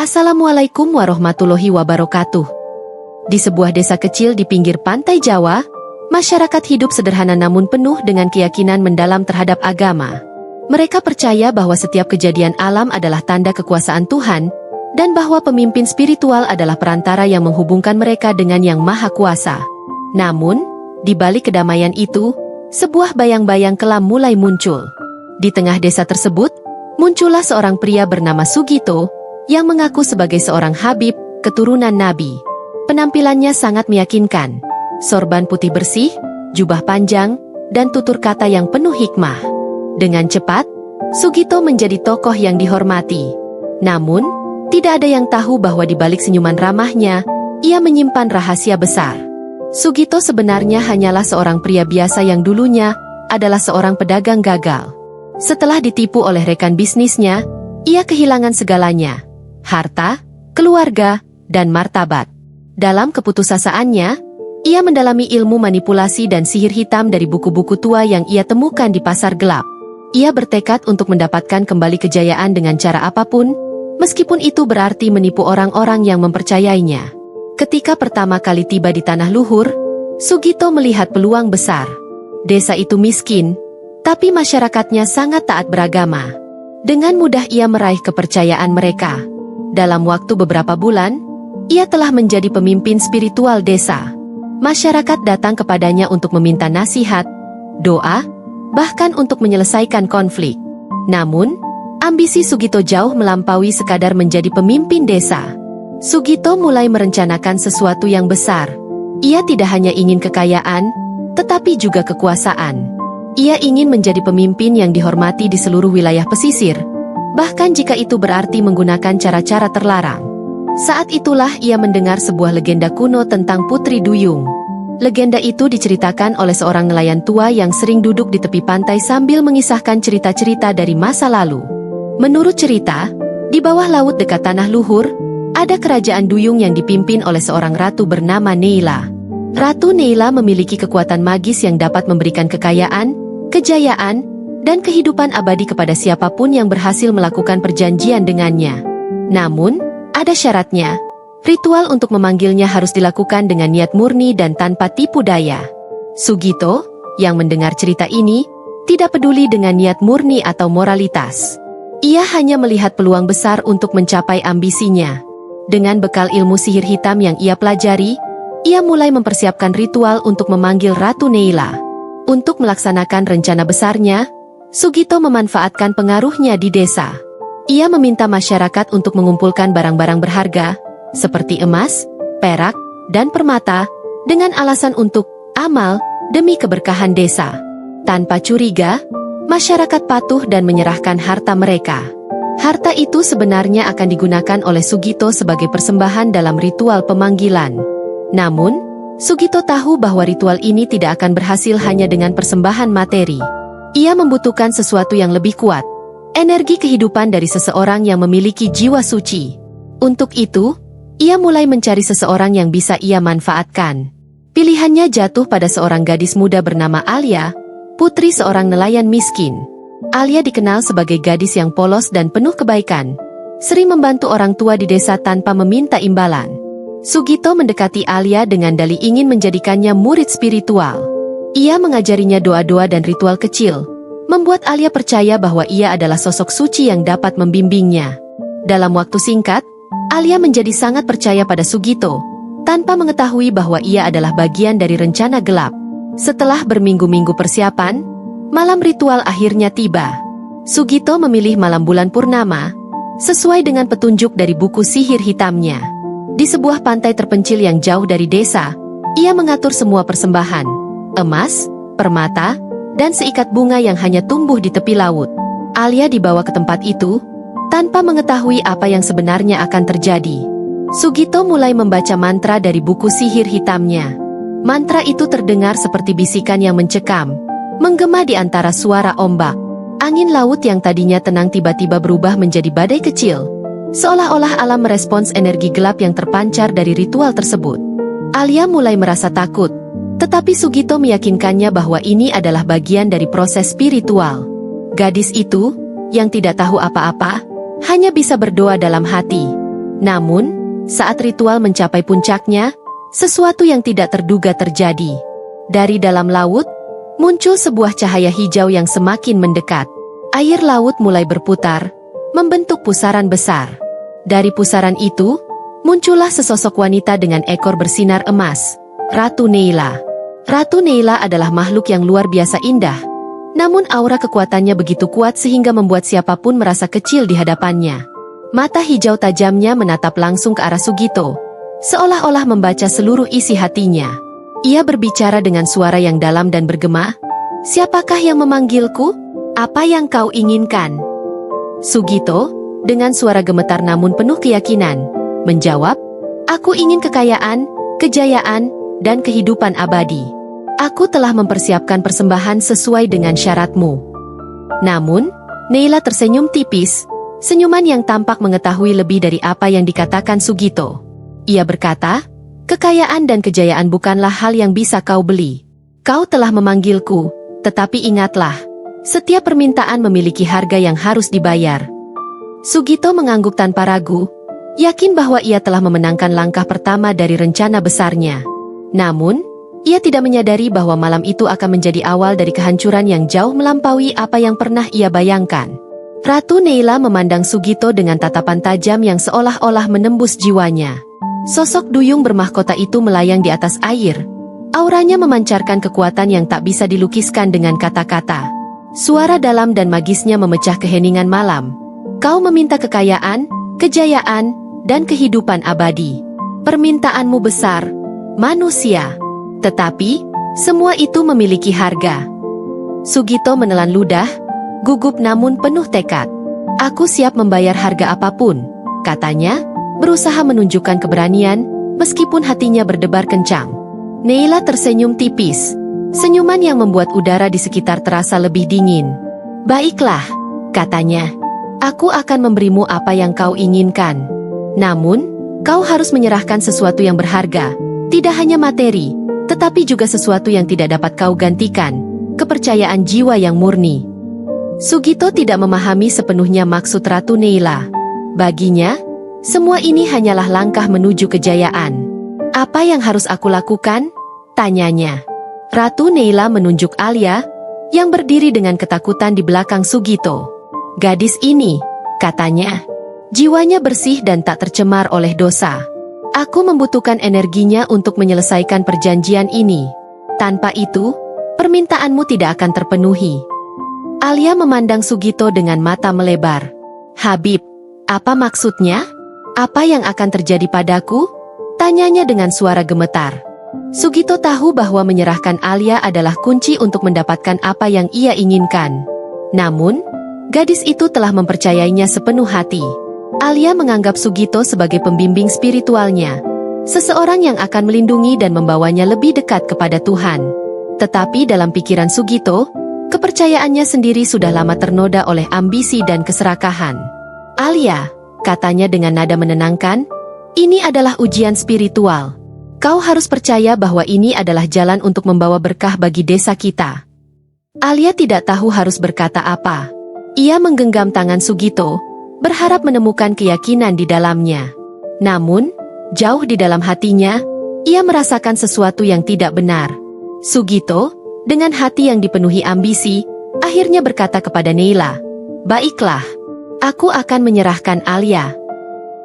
Assalamualaikum warahmatullahi wabarakatuh. Di sebuah desa kecil di pinggir pantai Jawa, masyarakat hidup sederhana namun penuh dengan keyakinan mendalam terhadap agama. Mereka percaya bahwa setiap kejadian alam adalah tanda kekuasaan Tuhan, dan bahwa pemimpin spiritual adalah perantara yang menghubungkan mereka dengan Yang Maha Kuasa. Namun, di balik kedamaian itu, sebuah bayang-bayang kelam mulai muncul. Di tengah desa tersebut, muncullah seorang pria bernama Sugito, yang mengaku sebagai seorang Habib, keturunan Nabi. Penampilannya sangat meyakinkan. Sorban putih bersih, jubah panjang, dan tutur kata yang penuh hikmah. Dengan cepat, Sugito menjadi tokoh yang dihormati. Namun, tidak ada yang tahu bahwa di balik senyuman ramahnya, ia menyimpan rahasia besar. Sugito sebenarnya hanyalah seorang pria biasa yang dulunya adalah seorang pedagang gagal. Setelah ditipu oleh rekan bisnisnya, ia kehilangan segalanya. Harta, keluarga, dan martabat. Dalam keputusasaannya, ia mendalami ilmu manipulasi dan sihir hitam dari buku-buku tua yang ia temukan di pasar gelap. Ia bertekad untuk mendapatkan kembali kejayaan dengan cara apapun, meskipun itu berarti menipu orang-orang yang mempercayainya. Ketika pertama kali tiba di Tanah Luhur, Sugito melihat peluang besar. Desa itu miskin, tapi masyarakatnya sangat taat beragama. Dengan mudah ia meraih kepercayaan mereka. Dalam waktu beberapa bulan, ia telah menjadi pemimpin spiritual desa. Masyarakat datang kepadanya untuk meminta nasihat, doa, bahkan untuk menyelesaikan konflik. Namun, ambisi Sugito jauh melampaui sekadar menjadi pemimpin desa. Sugito mulai merencanakan sesuatu yang besar. Ia tidak hanya ingin kekayaan, tetapi juga kekuasaan. Ia ingin menjadi pemimpin yang dihormati di seluruh wilayah pesisir, bahkan jika itu berarti menggunakan cara-cara terlarang. Saat itulah ia mendengar sebuah legenda kuno tentang Putri Duyung. Legenda itu diceritakan oleh seorang nelayan tua yang sering duduk di tepi pantai sambil mengisahkan cerita-cerita dari masa lalu. Menurut cerita, di bawah laut dekat Tanah Luhur, ada kerajaan duyung yang dipimpin oleh seorang ratu bernama Neila. Ratu Neila memiliki kekuatan magis yang dapat memberikan kekayaan, kejayaan, dan kehidupan abadi kepada siapapun yang berhasil melakukan perjanjian dengannya. Namun, ada syaratnya. Ritual untuk memanggilnya harus dilakukan dengan niat murni dan tanpa tipu daya. Sugito, yang mendengar cerita ini, tidak peduli dengan niat murni atau moralitas. Ia hanya melihat peluang besar untuk mencapai ambisinya. Dengan bekal ilmu sihir hitam yang ia pelajari, ia mulai mempersiapkan ritual untuk memanggil Ratu Neila. Untuk melaksanakan rencana besarnya, Sugito memanfaatkan pengaruhnya di desa. Ia meminta masyarakat untuk mengumpulkan barang-barang berharga, seperti emas, perak, dan permata, dengan alasan untuk amal demi keberkahan desa. Tanpa curiga, masyarakat patuh dan menyerahkan harta mereka. Harta itu sebenarnya akan digunakan oleh Sugito sebagai persembahan dalam ritual pemanggilan. Namun, Sugito tahu bahwa ritual ini tidak akan berhasil hanya dengan persembahan materi. Ia membutuhkan sesuatu yang lebih kuat, energi kehidupan dari seseorang yang memiliki jiwa suci. Untuk itu, ia mulai mencari seseorang yang bisa ia manfaatkan. Pilihannya jatuh pada seorang gadis muda bernama Alia, putri seorang nelayan miskin. Alia dikenal sebagai gadis yang polos dan penuh kebaikan, sering membantu orang tua di desa tanpa meminta imbalan. Sugito mendekati Alia dengan dalih ingin menjadikannya murid spiritual. Ia mengajarinya doa-doa dan ritual kecil, membuat Alia percaya bahwa ia adalah sosok suci yang dapat membimbingnya. Dalam waktu singkat, Alia menjadi sangat percaya pada Sugito, tanpa mengetahui bahwa ia adalah bagian dari rencana gelap. Setelah berminggu-minggu persiapan, malam ritual akhirnya tiba. Sugito memilih malam bulan purnama, sesuai dengan petunjuk dari buku sihir hitamnya. Di sebuah pantai terpencil yang jauh dari desa, ia mengatur semua persembahan, emas, permata, dan seikat bunga yang hanya tumbuh di tepi laut. Alia dibawa ke tempat itu, tanpa mengetahui apa yang sebenarnya akan terjadi. Sugito mulai membaca mantra dari buku sihir hitamnya. Mantra itu terdengar seperti bisikan yang mencekam, menggema di antara suara ombak. Angin laut yang tadinya tenang tiba-tiba berubah menjadi badai kecil, seolah-olah alam merespons energi gelap yang terpancar dari ritual tersebut. Alia mulai merasa takut, tetapi Sugito meyakinkannya bahwa ini adalah bagian dari proses spiritual. Gadis itu, yang tidak tahu apa-apa, hanya bisa berdoa dalam hati. Namun, saat ritual mencapai puncaknya, sesuatu yang tidak terduga terjadi. Dari dalam laut, muncul sebuah cahaya hijau yang semakin mendekat. Air laut mulai berputar, membentuk pusaran besar. Dari pusaran itu, muncullah sesosok wanita dengan ekor bersinar emas, Ratu Neila. Ratu Neila adalah makhluk yang luar biasa indah, namun aura kekuatannya begitu kuat sehingga membuat siapapun merasa kecil di hadapannya. Mata hijau tajamnya menatap langsung ke arah Sugito, seolah-olah membaca seluruh isi hatinya. Ia berbicara dengan suara yang dalam dan bergema, "Siapakah yang memanggilku? Apa yang kau inginkan?" Sugito, dengan suara gemetar namun penuh keyakinan, menjawab, "Aku ingin kekayaan, kejayaan, dan kehidupan abadi. Aku telah mempersiapkan persembahan sesuai dengan syaratmu." Namun, Neila tersenyum tipis, senyuman yang tampak mengetahui lebih dari apa yang dikatakan Sugito. Ia berkata, "Kekayaan dan kejayaan bukanlah hal yang bisa kau beli. Kau telah memanggilku, tetapi ingatlah, setiap permintaan memiliki harga yang harus dibayar." Sugito mengangguk tanpa ragu, yakin bahwa ia telah memenangkan langkah pertama dari rencana besarnya. Namun, ia tidak menyadari bahwa malam itu akan menjadi awal dari kehancuran yang jauh melampaui apa yang pernah ia bayangkan. Ratu Neila memandang Sugito dengan tatapan tajam yang seolah-olah menembus jiwanya. Sosok duyung bermahkota itu melayang di atas air. Auranya memancarkan kekuatan yang tak bisa dilukiskan dengan kata-kata. Suara dalam dan magisnya memecah keheningan malam. "Kau meminta kekayaan, kejayaan, dan kehidupan abadi. Permintaanmu besar, manusia. Tetapi, semua itu memiliki harga." Sugito menelan ludah, gugup namun penuh tekad. "Aku siap membayar harga apapun," katanya, berusaha menunjukkan keberanian, meskipun hatinya berdebar kencang. Neila tersenyum tipis, senyuman yang membuat udara di sekitar terasa lebih dingin. "Baiklah," katanya, "aku akan memberimu apa yang kau inginkan. Namun, kau harus menyerahkan sesuatu yang berharga, tidak hanya materi, tetapi juga sesuatu yang tidak dapat kau gantikan, kepercayaan jiwa yang murni." Sugito tidak memahami sepenuhnya maksud Ratu Neila. Baginya, semua ini hanyalah langkah menuju kejayaan. "Apa yang harus aku lakukan?" tanyanya. Ratu Neila menunjuk Alia, yang berdiri dengan ketakutan di belakang Sugito. "Gadis ini," katanya, "jiwanya bersih dan tak tercemar oleh dosa. Aku membutuhkan energinya untuk menyelesaikan perjanjian ini. Tanpa itu, permintaanmu tidak akan terpenuhi." Alia memandang Sugito dengan mata melebar. "Habib, apa maksudnya? Apa yang akan terjadi padaku?" tanyanya dengan suara gemetar. Sugito tahu bahwa menyerahkan Alia adalah kunci untuk mendapatkan apa yang ia inginkan. Namun, gadis itu telah mempercayainya sepenuh hati. Alia menganggap Sugito sebagai pembimbing spiritualnya, seseorang yang akan melindungi dan membawanya lebih dekat kepada Tuhan. Tetapi dalam pikiran Sugito, kepercayaannya sendiri sudah lama ternoda oleh ambisi dan keserakahan. "Alia," katanya dengan nada menenangkan, "ini adalah ujian spiritual. Kau harus percaya bahwa ini adalah jalan untuk membawa berkah bagi desa kita." Alia tidak tahu harus berkata apa. Ia menggenggam tangan Sugito, berharap menemukan keyakinan di dalamnya. Namun, jauh di dalam hatinya, ia merasakan sesuatu yang tidak benar. Sugito, dengan hati yang dipenuhi ambisi, akhirnya berkata kepada Neila, "Baiklah, aku akan menyerahkan Alia."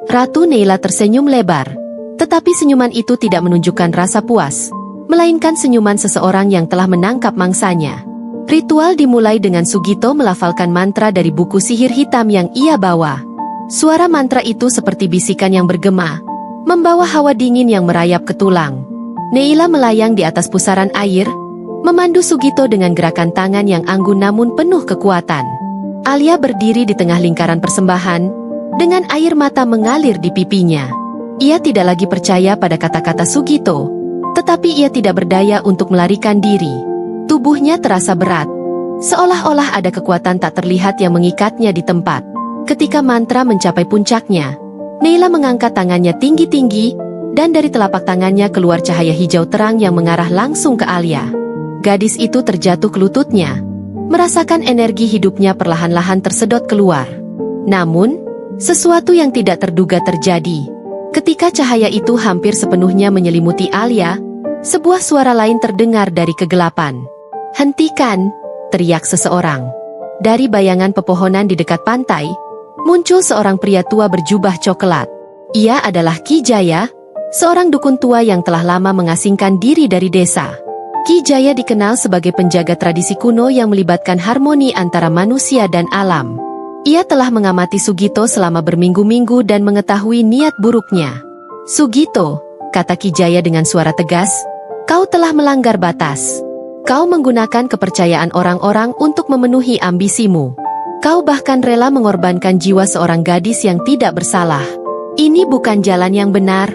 Ratu Neila tersenyum lebar, tetapi senyuman itu tidak menunjukkan rasa puas, melainkan senyuman seseorang yang telah menangkap mangsanya. Ritual dimulai dengan Sugito melafalkan mantra dari buku sihir hitam yang ia bawa. Suara mantra itu seperti bisikan yang bergema, membawa hawa dingin yang merayap ke tulang. Neila melayang di atas pusaran air, memandu Sugito dengan gerakan tangan yang anggun namun penuh kekuatan. Alia berdiri di tengah lingkaran persembahan, dengan air mata mengalir di pipinya. Ia tidak lagi percaya pada kata-kata Sugito, tetapi ia tidak berdaya untuk melarikan diri. Tubuhnya terasa berat, seolah-olah ada kekuatan tak terlihat yang mengikatnya di tempat. Ketika mantra mencapai puncaknya, Neila mengangkat tangannya tinggi-tinggi, dan dari telapak tangannya keluar cahaya hijau terang yang mengarah langsung ke Alia. Gadis itu terjatuh ke lututnya, merasakan energi hidupnya perlahan-lahan tersedot keluar. Namun, Sesuatu yang tidak terduga terjadi. Ketika cahaya itu hampir sepenuhnya menyelimuti Alia, sebuah suara lain terdengar dari kegelapan. "Hentikan!" teriak seseorang. Dari bayangan pepohonan di dekat pantai, muncul seorang pria tua berjubah coklat. Ia adalah Ki Jaya, seorang dukun tua yang telah lama mengasingkan diri dari desa. Ki Jaya dikenal sebagai penjaga tradisi kuno yang melibatkan harmoni antara manusia dan alam. Ia telah mengamati Sugito selama berminggu-minggu dan mengetahui niat buruknya. "Sugito," kata Ki Jaya dengan suara tegas, "kau telah melanggar batas. Kau menggunakan kepercayaan orang-orang untuk memenuhi ambisimu. Kau bahkan rela mengorbankan jiwa seorang gadis yang tidak bersalah. Ini bukan jalan yang benar."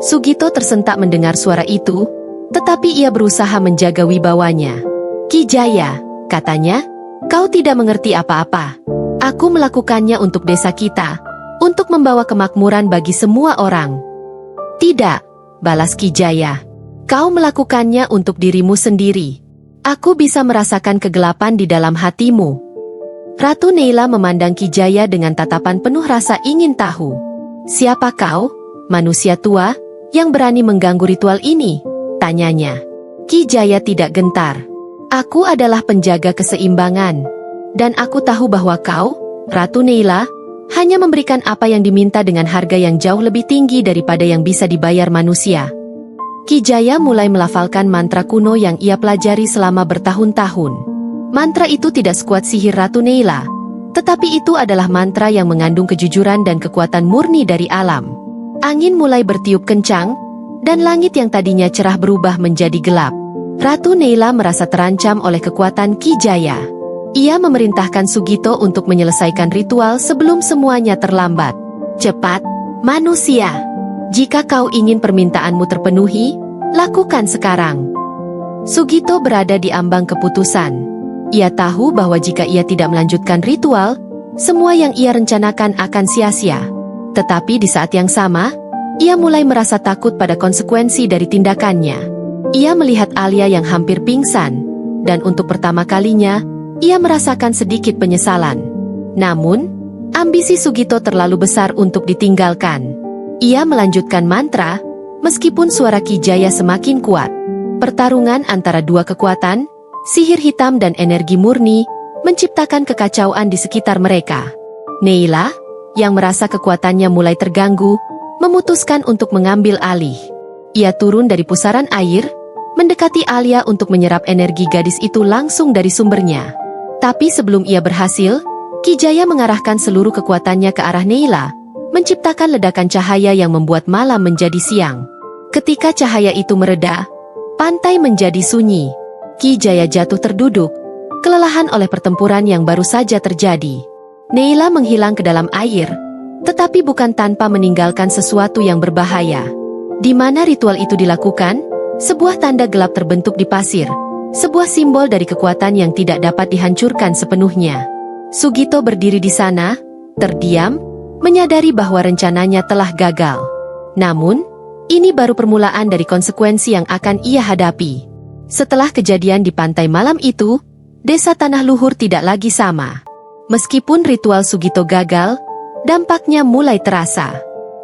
Sugito tersentak mendengar suara itu, tetapi ia berusaha menjaga wibawanya. "Ki Jaya," katanya, "kau tidak mengerti apa-apa. Aku melakukannya untuk desa kita, untuk membawa kemakmuran bagi semua orang." "Tidak," balas Ki Jaya. "Kau melakukannya untuk dirimu sendiri. Aku bisa merasakan kegelapan di dalam hatimu." Ratu Neila memandang Ki Jaya dengan tatapan penuh rasa ingin tahu. "Siapa kau, manusia tua, yang berani mengganggu ritual ini?" tanyanya. Ki Jaya tidak gentar. "Aku adalah penjaga keseimbangan. Dan aku tahu bahwa kau, Ratu Neila, hanya memberikan apa yang diminta dengan harga yang jauh lebih tinggi daripada yang bisa dibayar manusia." Ki Jaya mulai melafalkan mantra kuno yang ia pelajari selama bertahun-tahun. Mantra itu tidak sekuat sihir Ratu Neila, tetapi itu adalah mantra yang mengandung kejujuran dan kekuatan murni dari alam. Angin mulai bertiup kencang, dan langit yang tadinya cerah berubah menjadi gelap. Ratu Neila merasa terancam oleh kekuatan Ki Jaya. Ia memerintahkan Sugito untuk menyelesaikan ritual sebelum semuanya terlambat. "Cepat, manusia! Jika kau ingin permintaanmu terpenuhi, lakukan sekarang." Sugito berada di ambang keputusan. Ia tahu bahwa jika ia tidak melanjutkan ritual, semua yang ia rencanakan akan sia-sia. Tetapi di saat yang sama, ia mulai merasa takut pada konsekuensi dari tindakannya. Ia melihat Alia yang hampir pingsan, dan untuk pertama kalinya, ia merasakan sedikit penyesalan. Namun, ambisi Sugito terlalu besar untuk ditinggalkan. Ia melanjutkan mantra, meskipun suara Ki Jaya semakin kuat. Pertarungan antara dua kekuatan, sihir hitam dan energi murni, menciptakan kekacauan di sekitar mereka. Neila, yang merasa kekuatannya mulai terganggu, memutuskan untuk mengambil alih. Ia turun dari pusaran air, mendekati Alia untuk menyerap energi gadis itu langsung dari sumbernya. Tapi sebelum ia berhasil, Ki Jaya mengarahkan seluruh kekuatannya ke arah Neila, menciptakan ledakan cahaya yang membuat malam menjadi siang. Ketika cahaya itu mereda, pantai menjadi sunyi. Ki Jaya jatuh terduduk, kelelahan oleh pertempuran yang baru saja terjadi. Neila menghilang ke dalam air, tetapi bukan tanpa meninggalkan sesuatu yang berbahaya. Di mana ritual itu dilakukan, sebuah tanda gelap terbentuk di pasir, sebuah simbol dari kekuatan yang tidak dapat dihancurkan sepenuhnya. Sugito berdiri di sana, terdiam, menyadari bahwa rencananya telah gagal. Namun, ini baru permulaan dari konsekuensi yang akan ia hadapi. Setelah kejadian di pantai malam itu, desa Tanah Luhur tidak lagi sama. Meskipun ritual Sugito gagal, dampaknya mulai terasa.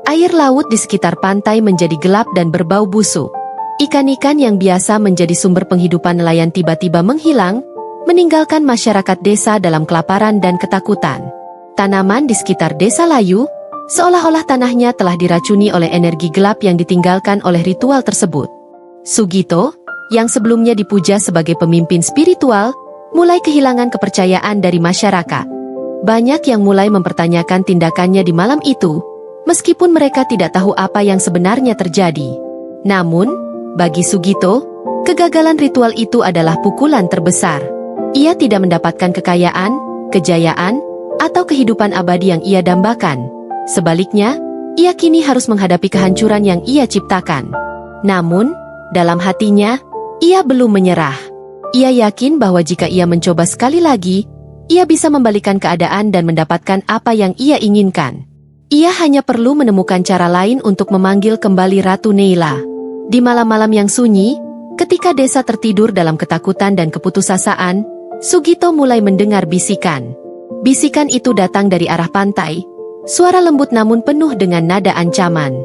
Air laut di sekitar pantai menjadi gelap dan berbau busuk. Ikan-ikan yang biasa menjadi sumber penghidupan nelayan tiba-tiba menghilang, meninggalkan masyarakat desa dalam kelaparan dan ketakutan. Tanaman di sekitar desa layu, seolah-olah tanahnya telah diracuni oleh energi gelap yang ditinggalkan oleh ritual tersebut. Sugito, yang sebelumnya dipuja sebagai pemimpin spiritual, mulai kehilangan kepercayaan dari masyarakat. Banyak yang mulai mempertanyakan tindakannya di malam itu, meskipun mereka tidak tahu apa yang sebenarnya terjadi. Namun, bagi Sugito, kegagalan ritual itu adalah pukulan terbesar. Ia tidak mendapatkan kekayaan, kejayaan, atau kehidupan abadi yang ia dambakan. Sebaliknya, ia kini harus menghadapi kehancuran yang ia ciptakan. Namun, dalam hatinya, ia belum menyerah. Ia yakin bahwa jika ia mencoba sekali lagi, ia bisa membalikan keadaan dan mendapatkan apa yang ia inginkan. Ia hanya perlu menemukan cara lain untuk memanggil kembali Ratu Neila. Di malam-malam yang sunyi, ketika desa tertidur dalam ketakutan dan keputusasaan, Sugito mulai mendengar bisikan. Bisikan itu datang dari arah pantai, Suara lembut namun penuh dengan nada ancaman.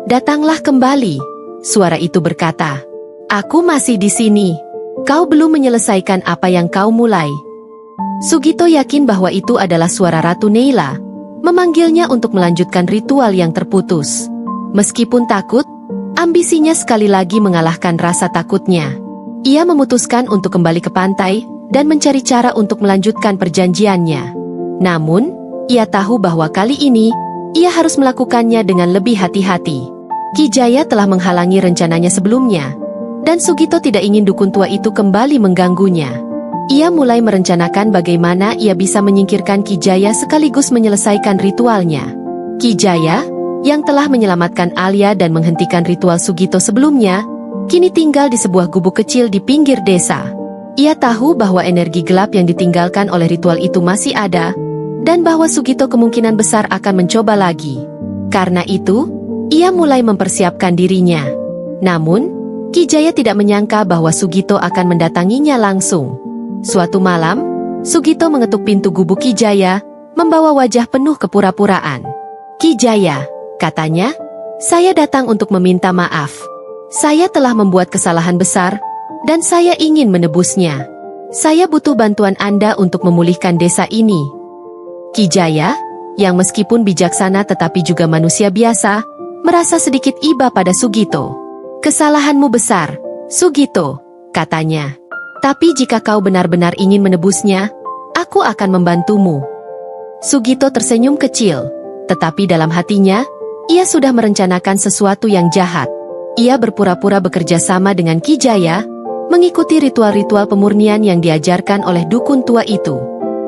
"Datanglah kembali," suara itu berkata. "Aku masih di sini. Kau belum menyelesaikan apa yang kau mulai." Sugito yakin bahwa itu adalah suara Ratu Neila, memanggilnya untuk melanjutkan ritual yang terputus. Meskipun takut, ambisinya sekali lagi mengalahkan rasa takutnya. Ia memutuskan untuk kembali ke pantai dan mencari cara untuk melanjutkan perjanjiannya. Namun, ia tahu bahwa kali ini, ia harus melakukannya dengan lebih hati-hati. Ki Jaya telah menghalangi rencananya sebelumnya, dan Sugito tidak ingin dukun tua itu kembali mengganggunya. Ia mulai merencanakan bagaimana ia bisa menyingkirkan Ki Jaya sekaligus menyelesaikan ritualnya. Ki Jaya, yang telah menyelamatkan Alia dan menghentikan ritual Sugito sebelumnya, kini tinggal di sebuah gubuk kecil di pinggir desa. Ia tahu bahwa energi gelap yang ditinggalkan oleh ritual itu masih ada, dan bahwa Sugito kemungkinan besar akan mencoba lagi. Karena itu, ia mulai mempersiapkan dirinya. Namun, Ki Jaya tidak menyangka bahwa Sugito akan mendatanginya langsung. Suatu malam, Sugito mengetuk pintu gubuk Ki Jaya, membawa wajah penuh kepura-puraan. "Ki Jaya," katanya, "saya datang untuk meminta maaf. Saya telah membuat kesalahan besar, dan saya ingin menebusnya. Saya butuh bantuan Anda untuk memulihkan desa ini." Ki Jaya, yang meskipun bijaksana tetapi juga manusia biasa, merasa sedikit iba pada Sugito. "Kesalahanmu besar, Sugito," katanya. "Tapi jika kau benar-benar ingin menebusnya, aku akan membantumu." Sugito tersenyum kecil, tetapi dalam hatinya, ia sudah merencanakan sesuatu yang jahat. Ia berpura-pura bekerja sama dengan Ki Jaya, mengikuti ritual-ritual pemurnian yang diajarkan oleh dukun tua itu.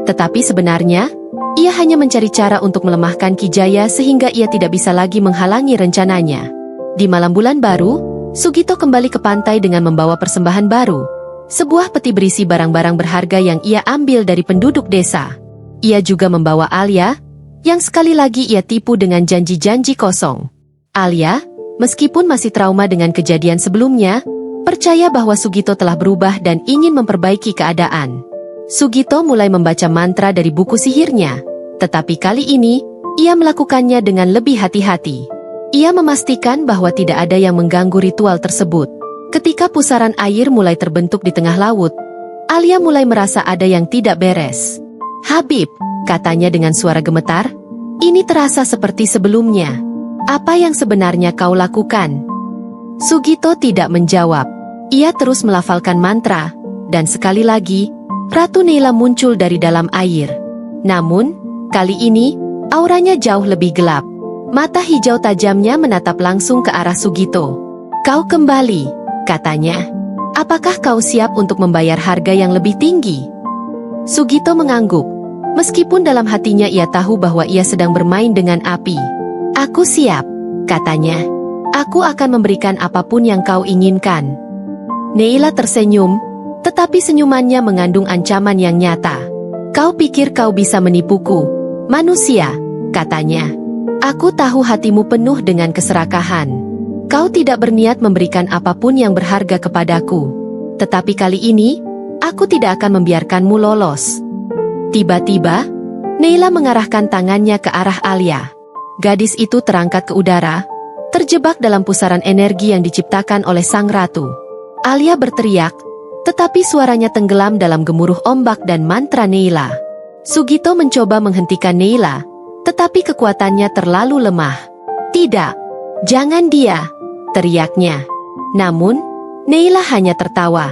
Tetapi sebenarnya, ia hanya mencari cara untuk melemahkan Ki Jaya sehingga ia tidak bisa lagi menghalangi rencananya. Di malam bulan baru, Sugito kembali ke pantai dengan membawa persembahan baru, sebuah peti berisi barang-barang berharga yang ia ambil dari penduduk desa. Ia juga membawa Alia, yang sekali lagi ia tipu dengan janji-janji kosong. Alia, meskipun masih trauma dengan kejadian sebelumnya, percaya bahwa Sugito telah berubah dan ingin memperbaiki keadaan. Sugito mulai membaca mantra dari buku sihirnya, tetapi kali ini, ia melakukannya dengan lebih hati-hati. Ia memastikan bahwa tidak ada yang mengganggu ritual tersebut. Ketika pusaran air mulai terbentuk di tengah laut, Alia mulai merasa ada yang tidak beres. "Habib," katanya dengan suara gemetar, "ini terasa seperti sebelumnya. Apa yang sebenarnya kau lakukan?" Sugito tidak menjawab. Ia terus melafalkan mantra, dan sekali lagi, Ratu Neila muncul dari dalam air. Namun, kali ini, auranya jauh lebih gelap. Mata hijau tajamnya menatap langsung ke arah Sugito. "Kau kembali," katanya. "Apakah kau siap untuk membayar harga yang lebih tinggi?" Sugito mengangguk. Meskipun dalam hatinya ia tahu bahwa ia sedang bermain dengan api. "Aku siap," katanya. "Aku akan memberikan apapun yang kau inginkan." Neila tersenyum, tetapi senyumannya mengandung ancaman yang nyata. "Kau pikir kau bisa menipuku, manusia?" katanya. "Aku tahu hatimu penuh dengan keserakahan. Kau tidak berniat memberikan apapun yang berharga kepadaku. Tetapi kali ini, aku tidak akan membiarkanmu lolos." Tiba-tiba, Neila mengarahkan tangannya ke arah Alia. Gadis itu terangkat ke udara, terjebak dalam pusaran energi yang diciptakan oleh sang ratu. Alia berteriak, tetapi suaranya tenggelam dalam gemuruh ombak dan mantra Neila. Sugito mencoba menghentikan Neila, tetapi kekuatannya terlalu lemah. "Tidak, jangan dia!" teriaknya. Namun, Neila hanya tertawa.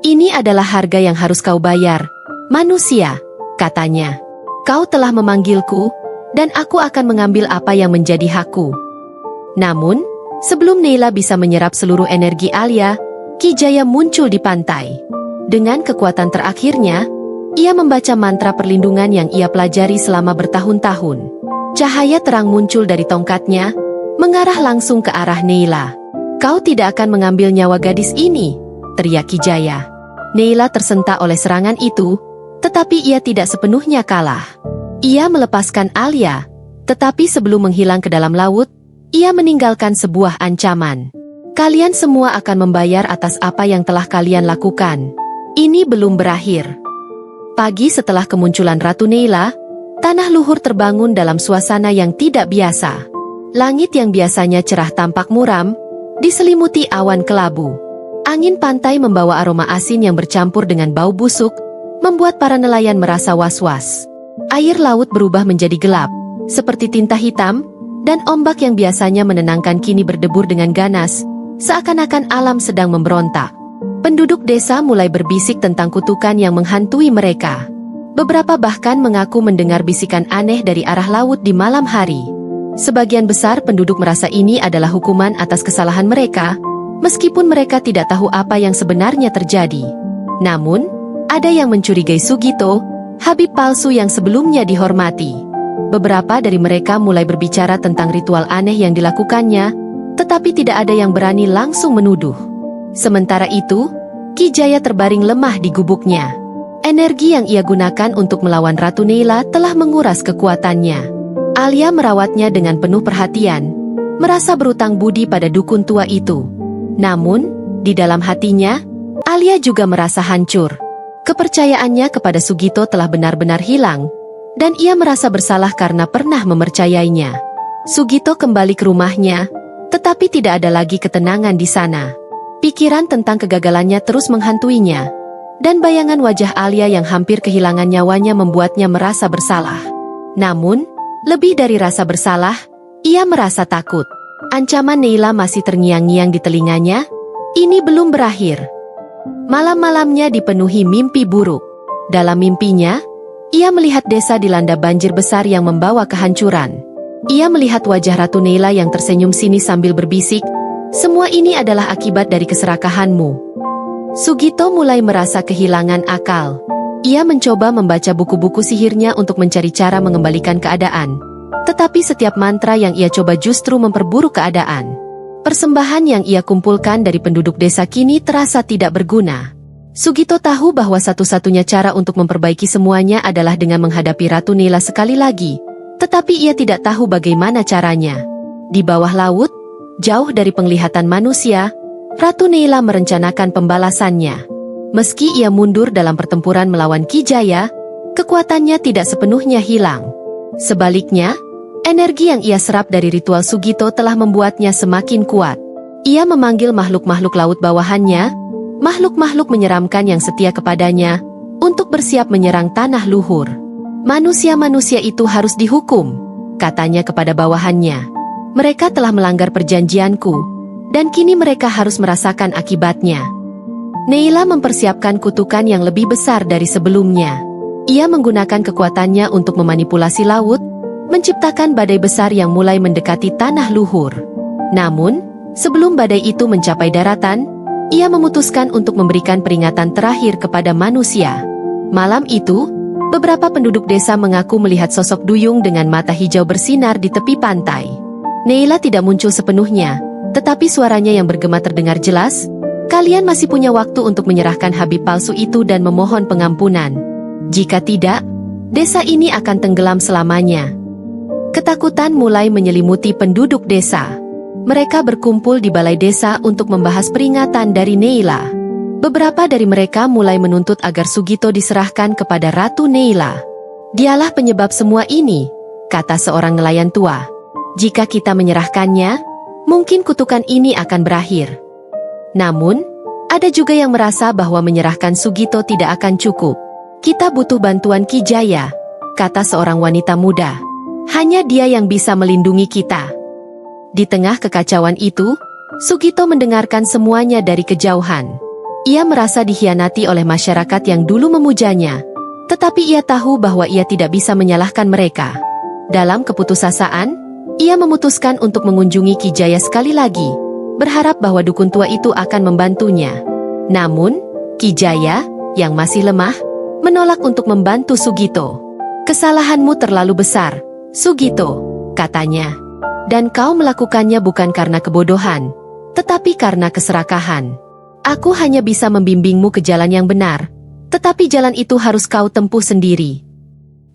"Ini adalah harga yang harus kau bayar, manusia," katanya. "Kau telah memanggilku, dan aku akan mengambil apa yang menjadi hakku." Namun, sebelum Neila bisa menyerap seluruh energi Alia, Ki Jaya muncul di pantai. Dengan kekuatan terakhirnya, ia membaca mantra perlindungan yang ia pelajari selama bertahun-tahun. Cahaya terang muncul dari tongkatnya, mengarah langsung ke arah Neila. "Kau tidak akan mengambil nyawa gadis ini," teriak Ki Jaya. Neila tersentak oleh serangan itu, tetapi ia tidak sepenuhnya kalah. Ia melepaskan Alia, tetapi sebelum menghilang ke dalam laut, ia meninggalkan sebuah ancaman. "Kalian semua akan membayar atas apa yang telah kalian lakukan. Ini belum berakhir." Pagi setelah kemunculan Ratu Neila, tanah luhur terbangun dalam suasana yang tidak biasa. Langit yang biasanya cerah tampak muram, diselimuti awan kelabu. Angin pantai membawa aroma asin yang bercampur dengan bau busuk, membuat para nelayan merasa was-was. Air laut berubah menjadi gelap, seperti tinta hitam, dan ombak yang biasanya menenangkan kini berdebur dengan ganas, seakan-akan alam sedang memberontak. Penduduk desa mulai berbisik tentang kutukan yang menghantui mereka. Beberapa bahkan mengaku mendengar bisikan aneh dari arah laut di malam hari. Sebagian besar penduduk merasa ini adalah hukuman atas kesalahan mereka, meskipun mereka tidak tahu apa yang sebenarnya terjadi. Namun, ada yang mencurigai Sugito, Habib palsu yang sebelumnya dihormati. Beberapa dari mereka mulai berbicara tentang ritual aneh yang dilakukannya, tetapi tidak ada yang berani langsung menuduh. Sementara itu, Ki Jaya terbaring lemah di gubuknya. Energi yang ia gunakan untuk melawan Ratu Neila telah menguras kekuatannya. Alia merawatnya dengan penuh perhatian, merasa berutang budi pada dukun tua itu. Namun, di dalam hatinya, Alia juga merasa hancur. Kepercayaannya kepada Sugito telah benar-benar hilang, dan ia merasa bersalah karena pernah mempercayainya. Sugito kembali ke rumahnya, tetapi tidak ada lagi ketenangan di sana. Pikiran tentang kegagalannya terus menghantuinya, dan bayangan wajah Alia yang hampir kehilangan nyawanya membuatnya merasa bersalah. Namun, lebih dari rasa bersalah, ia merasa takut. Ancaman Neila masih terngiang-ngiang di telinganya. Ini belum berakhir. Malam-malamnya dipenuhi mimpi buruk. Dalam mimpinya, ia melihat desa dilanda banjir besar yang membawa kehancuran. Ia melihat wajah Ratu Neila yang tersenyum sinis sambil berbisik, "Semua ini adalah akibat dari keserakahanmu." Sugito mulai merasa kehilangan akal. Ia mencoba membaca buku-buku sihirnya untuk mencari cara mengembalikan keadaan. Tetapi setiap mantra yang ia coba justru memperburuk keadaan. Persembahan yang ia kumpulkan dari penduduk desa kini terasa tidak berguna. Sugito tahu bahwa satu-satunya cara untuk memperbaiki semuanya adalah dengan menghadapi Ratu Neila sekali lagi. Tetapi ia tidak tahu bagaimana caranya. Di bawah laut, jauh dari penglihatan manusia, Ratu Neila merencanakan pembalasannya. Meski ia mundur dalam pertempuran melawan Ki Jaya, kekuatannya tidak sepenuhnya hilang. Sebaliknya, energi yang ia serap dari ritual Sugito telah membuatnya semakin kuat. Ia memanggil makhluk-makhluk laut bawahannya, makhluk-makhluk menyeramkan yang setia kepadanya, untuk bersiap menyerang tanah luhur. Manusia-manusia itu harus dihukum, katanya kepada bawahannya. Mereka telah melanggar perjanjianku, dan kini mereka harus merasakan akibatnya. Neila mempersiapkan kutukan yang lebih besar dari sebelumnya. Ia menggunakan kekuatannya untuk memanipulasi laut, menciptakan badai besar yang mulai mendekati tanah luhur. Namun, sebelum badai itu mencapai daratan, ia memutuskan untuk memberikan peringatan terakhir kepada manusia. Malam itu, beberapa penduduk desa mengaku melihat sosok duyung dengan mata hijau bersinar di tepi pantai. Neila tidak muncul sepenuhnya, tetapi suaranya yang bergema terdengar jelas. "Kalian masih punya waktu untuk menyerahkan Habib palsu itu dan memohon pengampunan. Jika tidak, desa ini akan tenggelam selamanya." Ketakutan mulai menyelimuti penduduk desa. Mereka berkumpul di balai desa untuk membahas peringatan dari Neila. Beberapa dari mereka mulai menuntut agar Sugito diserahkan kepada Ratu Neila. "Dialah penyebab semua ini," kata seorang nelayan tua. "Jika kita menyerahkannya, mungkin kutukan ini akan berakhir." Namun, ada juga yang merasa bahwa menyerahkan Sugito tidak akan cukup. "Kita butuh bantuan Ki Jaya," kata seorang wanita muda. "Hanya dia yang bisa melindungi kita." Di tengah kekacauan itu, Sugito mendengarkan semuanya dari kejauhan. Ia merasa dikhianati oleh masyarakat yang dulu memujanya, tetapi ia tahu bahwa ia tidak bisa menyalahkan mereka. Dalam keputusasaan, ia memutuskan untuk mengunjungi Ki Jaya sekali lagi, berharap bahwa dukun tua itu akan membantunya. Namun, Ki Jaya, yang masih lemah, menolak untuk membantu Sugito. "Kesalahanmu terlalu besar, Sugito," katanya. "Dan kau melakukannya bukan karena kebodohan, tetapi karena keserakahan. Aku hanya bisa membimbingmu ke jalan yang benar, tetapi jalan itu harus kau tempuh sendiri."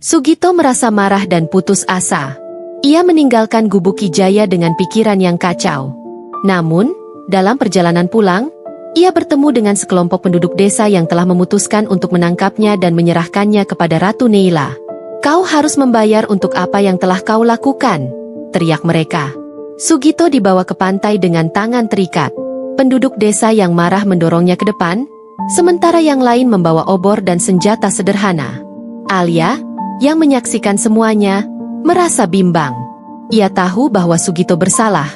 Sugito merasa marah dan putus asa. Ia meninggalkan gubuk Ki Jaya dengan pikiran yang kacau. Namun, dalam perjalanan pulang, ia bertemu dengan sekelompok penduduk desa yang telah memutuskan untuk menangkapnya dan menyerahkannya kepada Ratu Neila. Kau harus membayar untuk apa yang telah kau lakukan, teriak mereka. Sugito dibawa ke pantai dengan tangan terikat. Penduduk desa yang marah mendorongnya ke depan, sementara yang lain membawa obor dan senjata sederhana. Alia, yang menyaksikan semuanya, merasa bimbang. Ia tahu bahwa Sugito bersalah,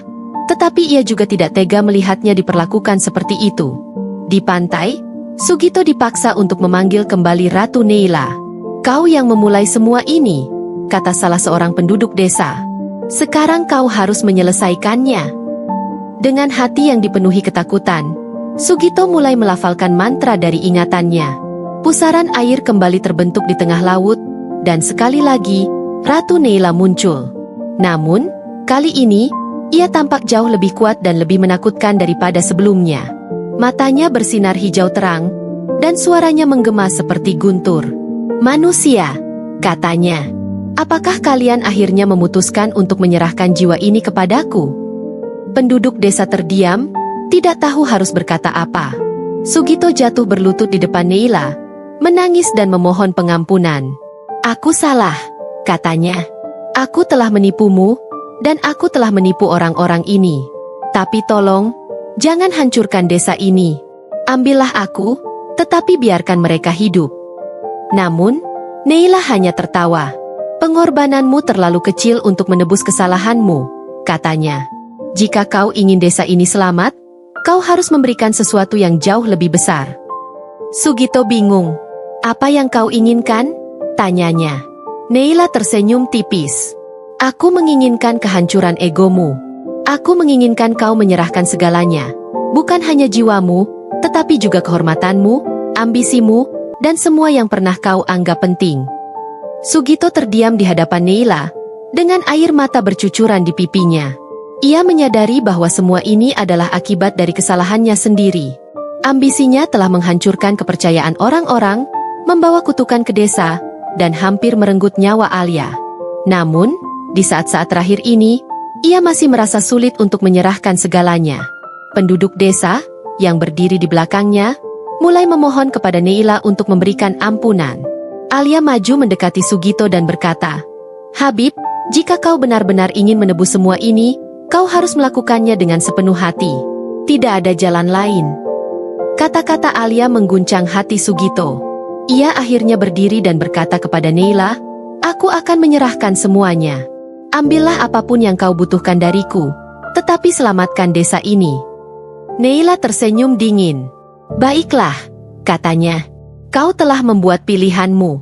tetapi ia juga tidak tega melihatnya diperlakukan seperti itu. Di pantai, Sugito dipaksa untuk memanggil kembali Ratu Neila. Kau yang memulai semua ini, kata salah seorang penduduk desa. Sekarang kau harus menyelesaikannya. Dengan hati yang dipenuhi ketakutan, Sugito mulai melafalkan mantra dari ingatannya. Pusaran air kembali terbentuk di tengah laut, dan sekali lagi, Ratu Neila muncul. Namun, kali ini, ia tampak jauh lebih kuat dan lebih menakutkan daripada sebelumnya. Matanya bersinar hijau terang, dan suaranya menggema seperti guntur. Manusia, katanya. Apakah kalian akhirnya memutuskan untuk menyerahkan jiwa ini kepadaku? Penduduk desa terdiam, tidak tahu harus berkata apa. Sugito jatuh berlutut di depan Neila, menangis dan memohon pengampunan. Aku salah, katanya. Aku telah menipumu, dan aku telah menipu orang-orang ini. Tapi tolong, jangan hancurkan desa ini. Ambillah aku, tetapi biarkan mereka hidup. Namun, Neila hanya tertawa. Pengorbananmu terlalu kecil untuk menebus kesalahanmu, katanya. Jika kau ingin desa ini selamat, kau harus memberikan sesuatu yang jauh lebih besar. Sugito bingung. Apa yang kau inginkan? Tanyanya. Neila tersenyum tipis. Aku menginginkan kehancuran egomu. Aku menginginkan kau menyerahkan segalanya. Bukan hanya jiwamu, tetapi juga kehormatanmu, ambisimu, dan semua yang pernah kau anggap penting. Sugito terdiam di hadapan Neila, dengan air mata bercucuran di pipinya. Ia menyadari bahwa semua ini adalah akibat dari kesalahannya sendiri. Ambisinya telah menghancurkan kepercayaan orang-orang, membawa kutukan ke desa, dan hampir merenggut nyawa Alia. Namun, di saat-saat terakhir ini, ia masih merasa sulit untuk menyerahkan segalanya. Penduduk desa, yang berdiri di belakangnya, mulai memohon kepada Neila untuk memberikan ampunan. Alia maju mendekati Sugito dan berkata, Habib, jika kau benar-benar ingin menebus semua ini, kau harus melakukannya dengan sepenuh hati. Tidak ada jalan lain. Kata-kata Alia mengguncang hati Sugito. Ia akhirnya berdiri dan berkata kepada Neila, Aku akan menyerahkan semuanya. Ambillah apapun yang kau butuhkan dariku, tetapi selamatkan desa ini. Neila tersenyum dingin. Baiklah, katanya. Kau telah membuat pilihanmu.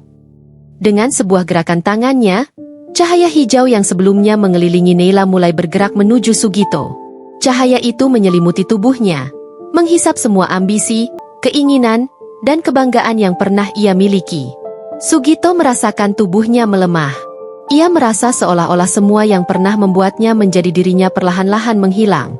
Dengan sebuah gerakan tangannya, cahaya hijau yang sebelumnya mengelilingi Neila mulai bergerak menuju Sugito. Cahaya itu menyelimuti tubuhnya, menghisap semua ambisi, keinginan, dan kebanggaan yang pernah ia miliki. Sugito merasakan tubuhnya melemah. Ia merasa seolah-olah semua yang pernah membuatnya menjadi dirinya perlahan-lahan menghilang.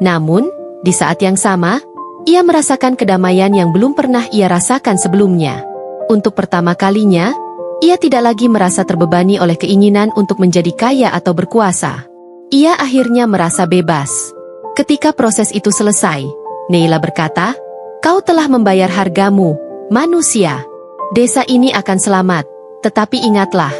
Namun, di saat yang sama, ia merasakan kedamaian yang belum pernah ia rasakan sebelumnya. Untuk pertama kalinya, ia tidak lagi merasa terbebani oleh keinginan untuk menjadi kaya atau berkuasa. Ia akhirnya merasa bebas. Ketika proses itu selesai, Neila berkata, Kau telah membayar hargamu, manusia. Desa ini akan selamat, tetapi ingatlah,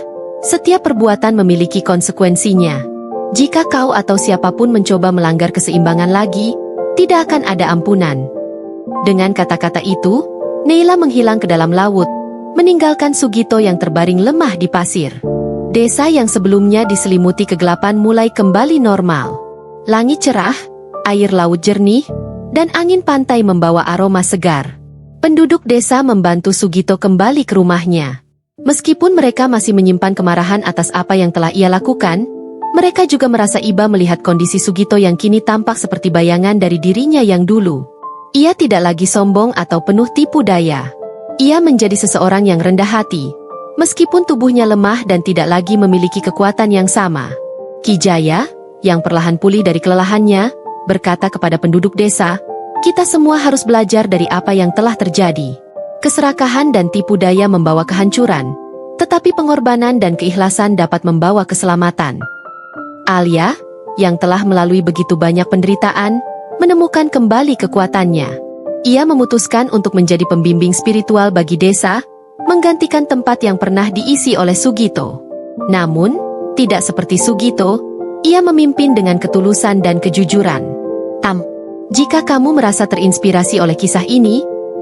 setiap perbuatan memiliki konsekuensinya. Jika kau atau siapapun mencoba melanggar keseimbangan lagi, tidak akan ada ampunan. Dengan kata-kata itu, Neila menghilang ke dalam laut, meninggalkan Sugito yang terbaring lemah di pasir. Desa yang sebelumnya diselimuti kegelapan mulai kembali normal. Langit cerah, air laut jernih, dan angin pantai membawa aroma segar. Penduduk desa membantu Sugito kembali ke rumahnya. Meskipun mereka masih menyimpan kemarahan atas apa yang telah ia lakukan, mereka juga merasa iba melihat kondisi Sugito yang kini tampak seperti bayangan dari dirinya yang dulu. Ia tidak lagi sombong atau penuh tipu daya. Ia menjadi seseorang yang rendah hati, meskipun tubuhnya lemah dan tidak lagi memiliki kekuatan yang sama. Ki Jaya, yang perlahan pulih dari kelelahannya, berkata kepada penduduk desa, Kita semua harus belajar dari apa yang telah terjadi. Keserakahan dan tipu daya membawa kehancuran, tetapi pengorbanan dan keikhlasan dapat membawa keselamatan. Alia, yang telah melalui begitu banyak penderitaan, menemukan kembali kekuatannya. Ia memutuskan untuk menjadi pembimbing spiritual bagi desa, menggantikan tempat yang pernah diisi oleh Sugito. Namun, tidak seperti Sugito, ia memimpin dengan ketulusan dan kejujuran. Jika kamu merasa terinspirasi oleh kisah ini,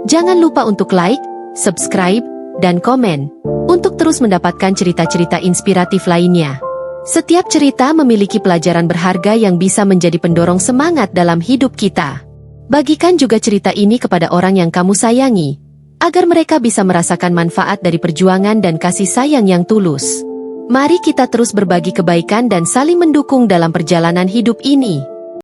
jangan lupa untuk like, subscribe, dan komen, untuk terus mendapatkan cerita-cerita inspiratif lainnya. Setiap cerita memiliki pelajaran berharga yang bisa menjadi pendorong semangat dalam hidup kita. Bagikan juga cerita ini kepada orang yang kamu sayangi, agar mereka bisa merasakan manfaat dari perjuangan dan kasih sayang yang tulus. Mari kita terus berbagi kebaikan dan saling mendukung dalam perjalanan hidup ini.